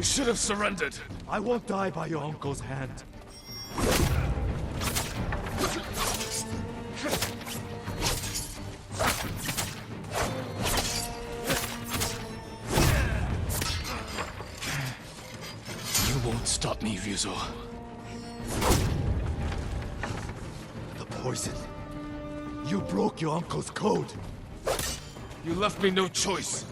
We should have surrendered. I won't die by your uncle's hand. You won't stop me, Ryuzo. The poison. You broke your uncle's code. You left me no choice.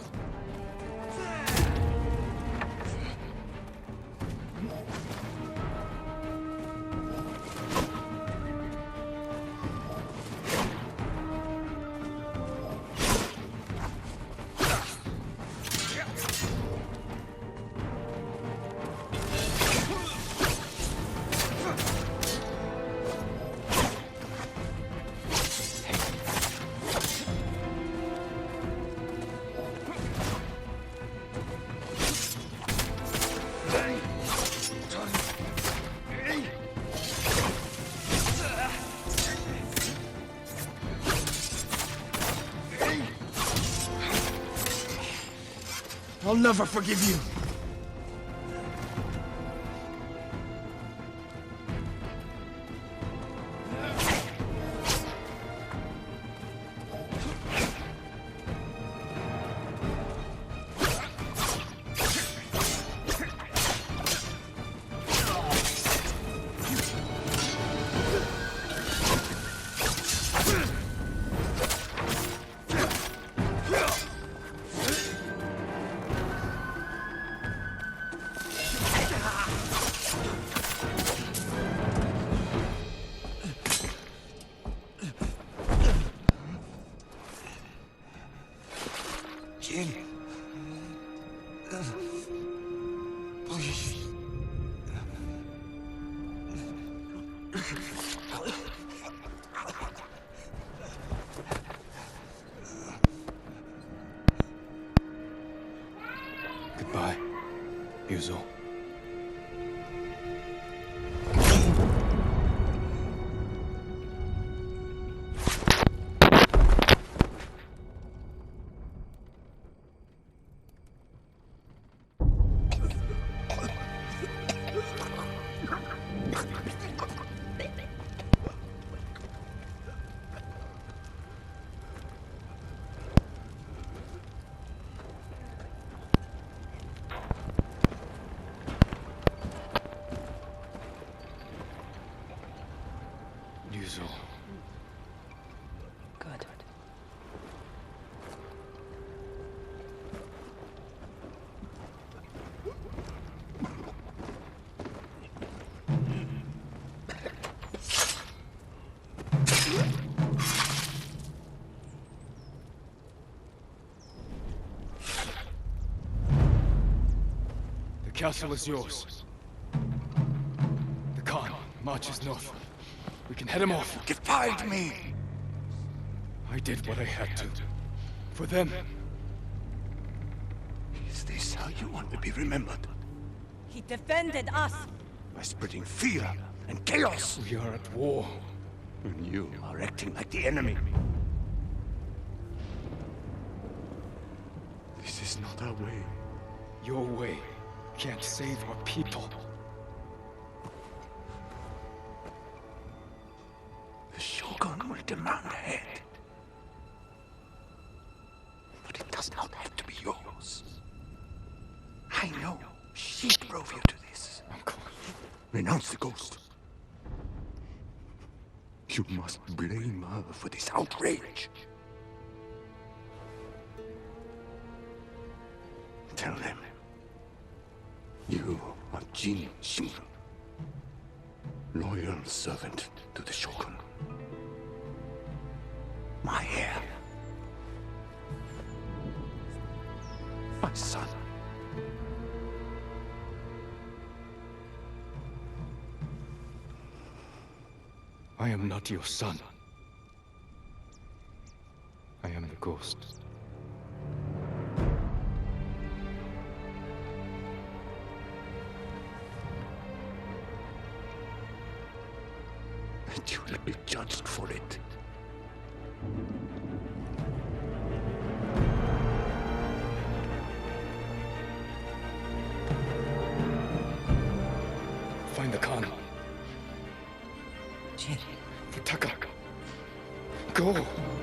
I'll never forgive you. Jin. Please. Goodbye, Ryuzo. Ryuzo. Good. The castle is yours. The Khan marches north. We can head him off. Defied me! I did what I had to. For them. Is this how you want to be remembered? He defended us. By spreading fear and chaos? We are at war. And you are acting like the enemy. This is not our way. Your way can't save our people. The Shogun will demand a head. But it does not have to be yours. I know she drove you to this. Uncle. Renounce the ghost. You must blame her for this outrage. Tell them. You are Jin Shimura, loyal servant to the Shogun. My heir. My son. I am not your son. I am the ghost. And you will be judged for it. go.